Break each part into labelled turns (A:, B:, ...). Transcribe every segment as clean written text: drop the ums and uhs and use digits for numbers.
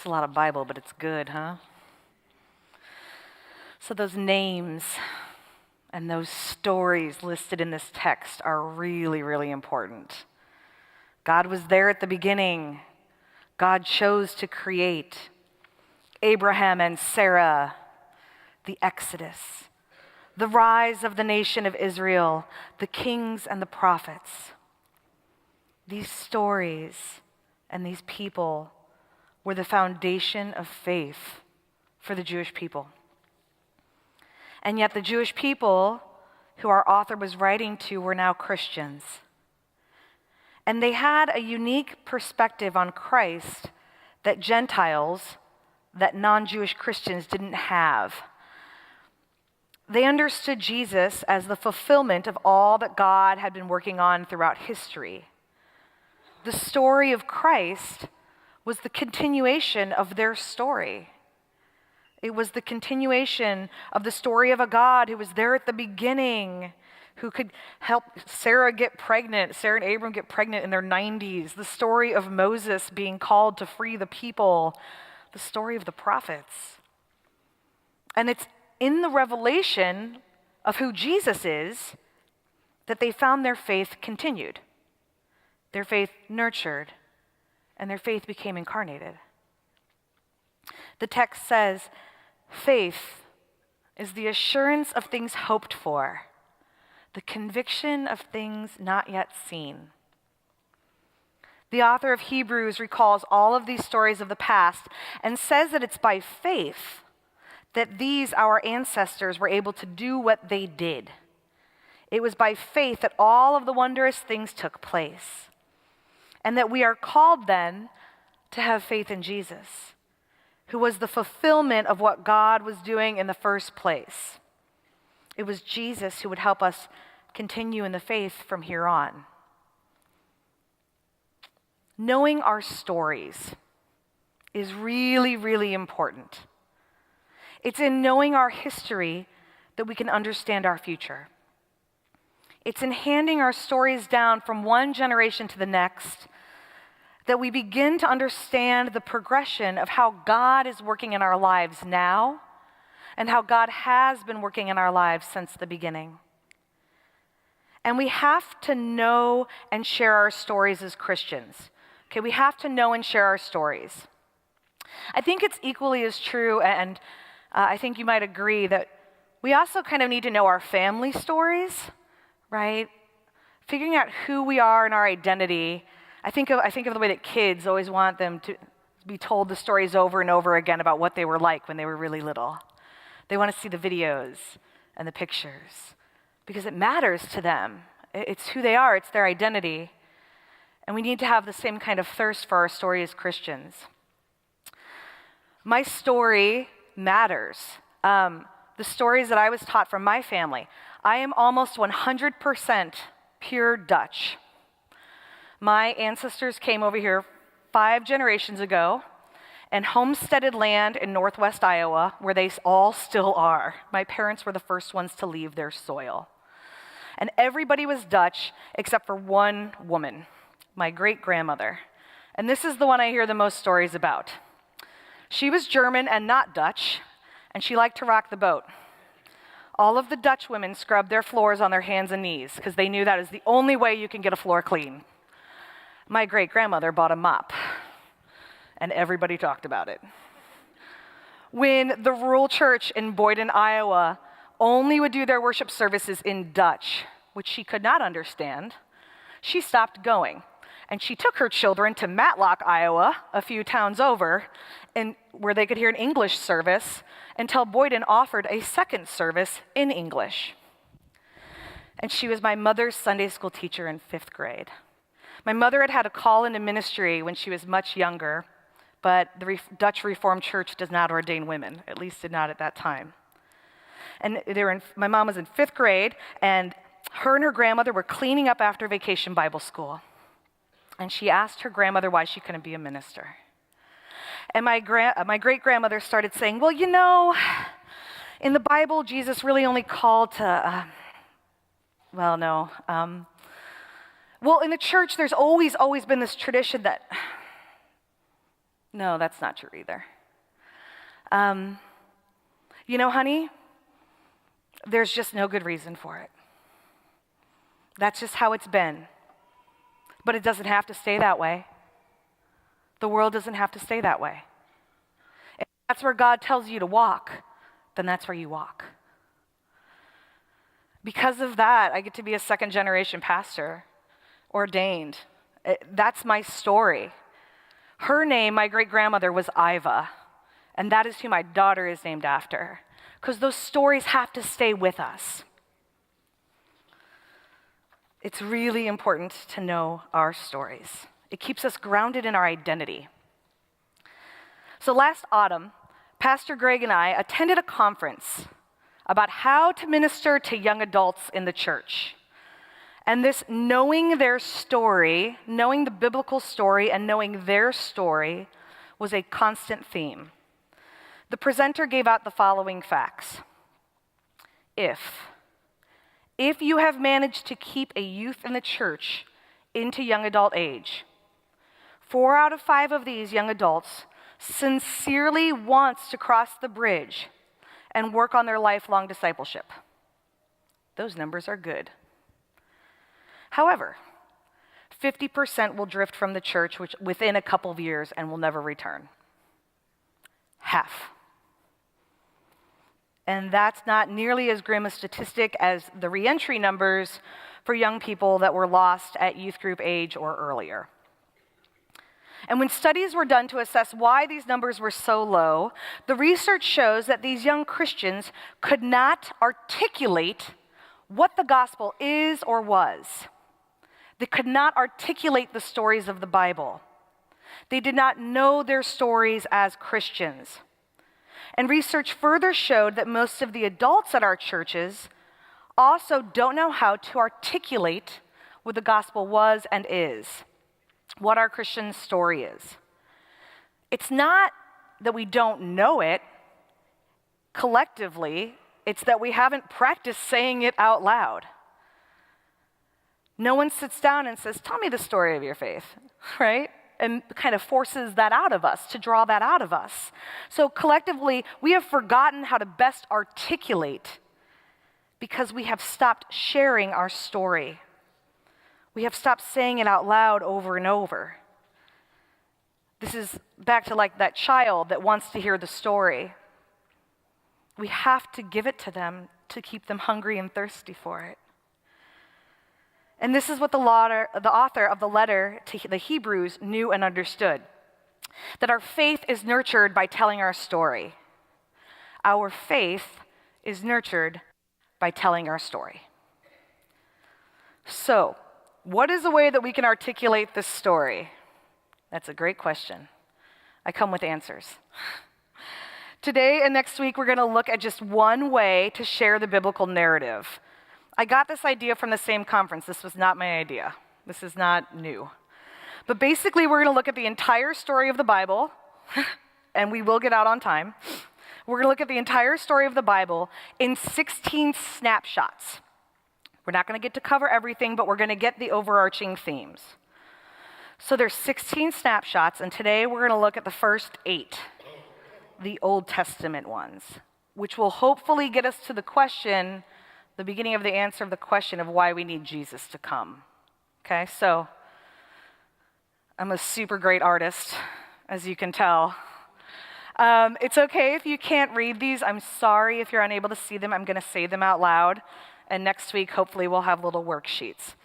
A: It's a lot of Bible, but it's good, huh? So those names and those stories listed in this text are really, really important. God was there at the beginning. God chose to create Abraham and Sarah, the Exodus, the rise of the nation of Israel, the kings and the prophets. These stories and these people were the foundation of faith for the Jewish people. And yet the Jewish people who our author was writing to were now Christians. And they had a unique perspective on Christ that Gentiles, that non-Jewish Christians didn't have. They understood Jesus as the fulfillment of all that God had been working on throughout history. The story of Christ was the continuation of their story. It was the continuation of the story of a God who was there at the beginning, who could help Sarah and Abram get pregnant in their 90s, the story of Moses being called to free the people, the story of the prophets. And it's in the revelation of who Jesus is that they found their faith continued, their faith nurtured, and their faith became incarnated. The text says, faith is the assurance of things hoped for, the conviction of things not yet seen. The author of Hebrews recalls all of these stories of the past and says that it's by faith that these, our ancestors, were able to do what they did. It was by faith that all of the wondrous things took place, and that we are called then to have faith in Jesus, who was the fulfillment of what God was doing in the first place. It was Jesus who would help us continue in the faith from here on. Knowing our stories is really, really important. It's in knowing our history that we can understand our future. It's in handing our stories down from one generation to the next that we begin to understand the progression of how God is working in our lives now and how God has been working in our lives since the beginning. And we have to know and share our stories as Christians. Okay, we have to know and share our stories. I think it's equally as true, and I think you might agree, that we also kind of need to know our family stories, right? Figuring out who we are and our identity. I think of the way that kids always want them to be told the stories over and over again about what they were like when they were really little. They want to see the videos and the pictures because it matters to them. It's who they are, it's their identity. And we need to have the same kind of thirst for our story as Christians. My story matters. The stories that I was taught from my family. I am almost 100% pure Dutch. My ancestors came over here 5 generations ago and homesteaded land in northwest Iowa, where they all still are. My parents were the first ones to leave their soil. And everybody was Dutch except for one woman, my great-grandmother. And this is the one I hear the most stories about. She was German and not Dutch, and she liked to rock the boat. All of the Dutch women scrubbed their floors on their hands and knees because they knew that is the only way you can get a floor clean. My great-grandmother bought a mop, and everybody talked about it. When the rural church in Boyden, Iowa, only would do their worship services in Dutch, which she could not understand, she stopped going. And she took her children to Matlock, Iowa, a few towns over, and where they could hear an English service until Boyden offered a second service in English. And she was my mother's Sunday school teacher in 5th grade. My mother had had a call into ministry when she was much younger, but the Dutch Reformed Church does not ordain women, at least did not at that time. And my mom was in 5th grade, and her grandmother were cleaning up after Vacation Bible School. And she asked her grandmother why she couldn't be a minister. And my great-grandmother started saying, well, you know, in the Bible, Jesus really only called to, well, in the church, there's always been this tradition that No, that's not true either. Honey, there's just no good reason for it. That's just how it's been. But it doesn't have to stay that way. The world doesn't have to stay that way. If that's where God tells you to walk, then that's where you walk. Because of that, I get to be a second-generation pastor, ordained. That's my story. Her name, my great-grandmother, was Iva, and that is who my daughter is named after, because those stories have to stay with us. It's really important to know our stories. It keeps us grounded in our identity. So last autumn, Pastor Greg and I attended a conference about how to minister to young adults in the church. And this knowing their story, knowing the biblical story and knowing their story was a constant theme. The presenter gave out the following facts. If you have managed to keep a youth in the church into young adult age, 4 out of 5 of these young adults sincerely wants to cross the bridge and work on their lifelong discipleship. Those numbers are good. However, 50% will drift from the church within a couple of years and will never return. Half. And that's not nearly as grim a statistic as the reentry numbers for young people that were lost at youth group age or earlier. And when studies were done to assess why these numbers were so low, the research shows that these young Christians could not articulate what the gospel is or was. They could not articulate the stories of the Bible. They did not know their stories as Christians. And research further showed that most of the adults at our churches also don't know how to articulate what the gospel was and is, what our Christian story is. It's not that we don't know it collectively, it's that we haven't practiced saying it out loud. No one sits down and says, "Tell me the story of your faith," right? And kind of forces that out of us, to draw that out of us. So collectively, we have forgotten how to best articulate because we have stopped sharing our story. We have stopped saying it out loud over and over. This is back to like that child that wants to hear the story. We have to give it to them to keep them hungry and thirsty for it. And this is what the author of the letter to the Hebrews knew and understood, that our faith is nurtured by telling our story. Our faith is nurtured by telling our story. So, what is a way that we can articulate this story? That's a great question. I come with answers. Today and next week, we're going to look at just one way to share the biblical narrative. I got this idea from the same conference. This was not my idea. This is not new. But basically, we're going to look at the entire story of the Bible, and we will get out on time. We're going to look at the entire story of the Bible in 16 snapshots. We're not going to get to cover everything, but we're going to get the overarching themes. So there's 16 snapshots, and today we're going to look at the first 8, the Old Testament ones, which will hopefully get us to the beginning of the answer of the question of why we need Jesus to come. Okay, so I'm a super great artist, as you can tell. It's okay if you can't read these. I'm sorry if you're unable to see them. I'm going to say them out loud. And next week, hopefully, we'll have little worksheets.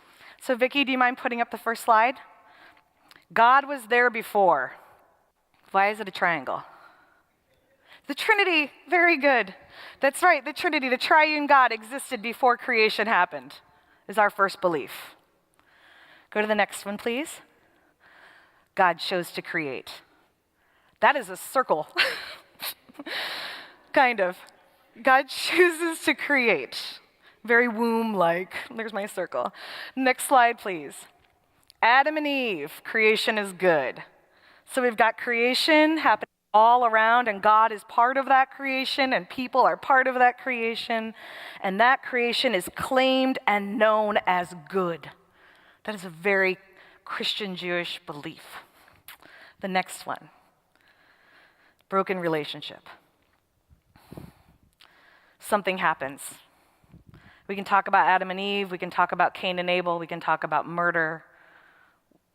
A: So Vicki, do you mind putting up the first slide? God was there before. Why is it a triangle? The Trinity, very good. That's right, the Trinity, the triune God existed before creation happened, is our first belief. Go to the next one, please. God chose to create. That is a circle. Kind of. God chooses to create. Very womb-like. There's my circle. Next slide, please. Adam and Eve, creation is good. So we've got creation happening all around, and God is part of that creation, and people are part of that creation, and that creation is claimed and known as good. That is a very Christian Jewish belief. The next one. Broken relationship. Something happens. We can talk about Adam and Eve, we can talk about Cain and Abel, we can talk about murder,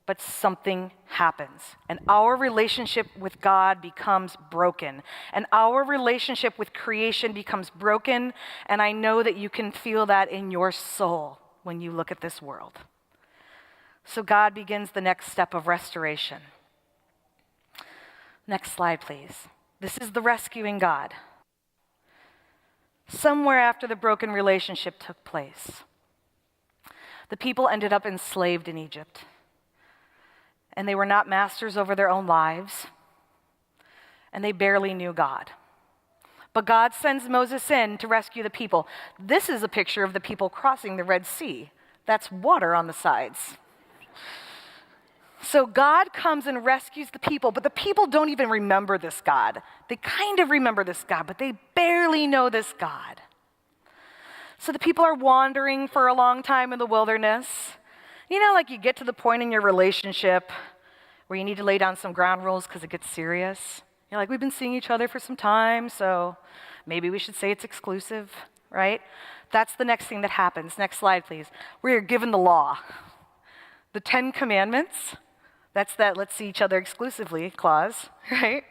A: but something happens. And our relationship with God becomes broken. And our relationship with creation becomes broken. And I know that you can feel that in your soul when you look at this world. So God begins the next step of restoration. Next slide, please. This is the rescuing God. Somewhere after the broken relationship took place, the people ended up enslaved in Egypt. And they were not masters over their own lives, and they barely knew God. But God sends Moses in to rescue the people. This is a picture of the people crossing the Red Sea. That's water on the sides. So God comes and rescues the people, but the people don't even remember this God. They kind of remember this God, but they barely know this God. So the people are wandering for a long time in the wilderness. You know, like you get to the point in your relationship where you need to lay down some ground rules because it gets serious. You're like, we've been seeing each other for some time, so maybe we should say it's exclusive, right? That's the next thing that happens. Next slide, please. We are given the law. The 10 Commandments, that's that let's see each other exclusively clause, right?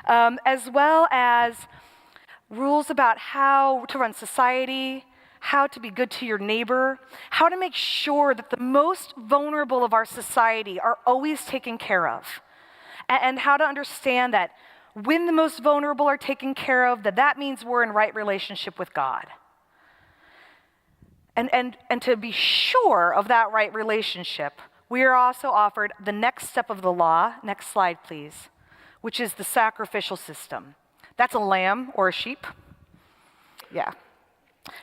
A: As well as rules about how to run society, how to be good to your neighbor, how to make sure that the most vulnerable of our society are always taken care of, and how to understand that when the most vulnerable are taken care of, that means we're in right relationship with God. And to be sure of that right relationship, we are also offered the next step of the law, next slide please, which is the sacrificial system. That's a lamb or a sheep. Yeah.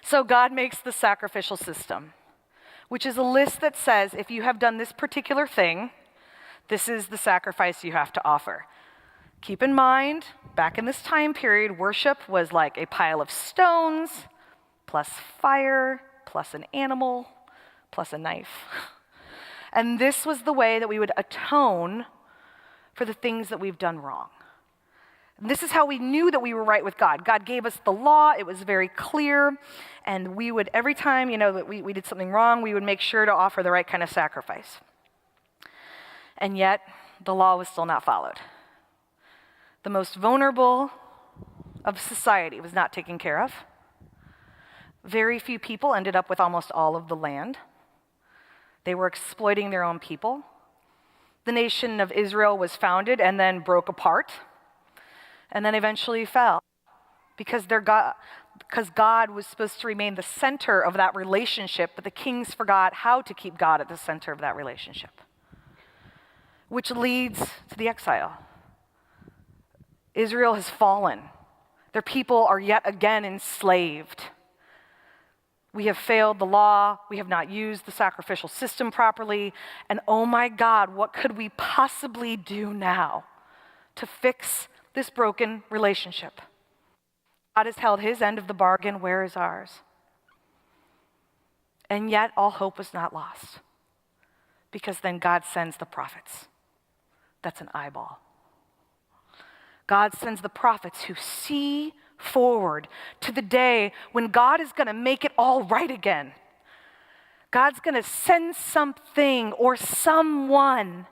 A: So God makes the sacrificial system, which is a list that says if you have done this particular thing, this is the sacrifice you have to offer. Keep in mind, back in this time period, worship was like a pile of stones, plus fire, plus an animal, plus a knife. And this was the way that we would atone for the things that we've done wrong. This is how we knew that we were right with God. God gave us the law. It was very clear. And we would, every time, that we did something wrong, we would make sure to offer the right kind of sacrifice. And yet, the law was still not followed. The most vulnerable of society was not taken care of. Very few people ended up with almost all of the land. They were exploiting their own people. The nation of Israel was founded and then broke apart. And then eventually fell because God was supposed to remain the center of that relationship, but the kings forgot how to keep God at the center of that relationship, which leads to the exile. Israel has fallen. Their people are yet again enslaved. We have failed the law. We have not used the sacrificial system properly. And oh my God, what could we possibly do now to fix this broken relationship? God has held his end of the bargain. Where is ours? And yet all hope was not lost, because then God sends the prophets. That's an eyeball. God sends the prophets who see forward to the day when God is going to make it all right again. God's going to send something or someone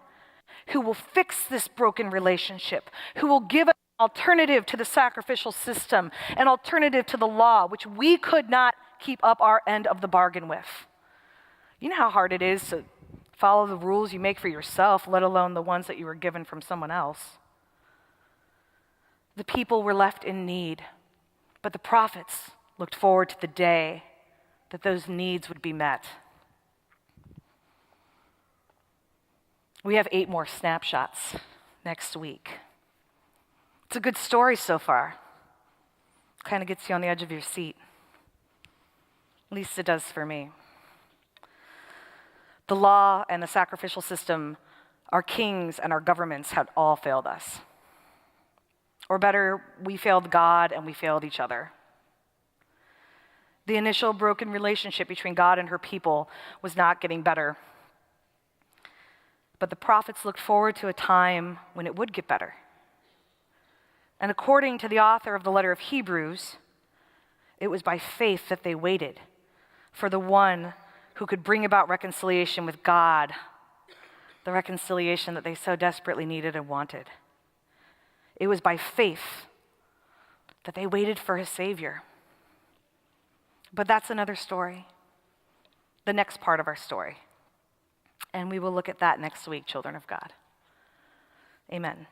A: who will fix this broken relationship, who will give an alternative to the sacrificial system, an alternative to the law, which we could not keep up our end of the bargain with. You know how hard it is to follow the rules you make for yourself, let alone the ones that you were given from someone else. The people were left in need, but the prophets looked forward to the day that those needs would be met. We have 8 more snapshots next week. It's a good story so far. Kind of gets you on the edge of your seat. At least it does for me. The law and the sacrificial system, our kings and our governments had all failed us. Or better, we failed God and we failed each other. The initial broken relationship between God and her people was not getting better. But the prophets looked forward to a time when it would get better. And according to the author of the letter of Hebrews, it was by faith that they waited for the one who could bring about reconciliation with God, the reconciliation that they so desperately needed and wanted. It was by faith that they waited for a Savior. But that's another story, the next part of our story. And we will look at that next week, children of God. Amen.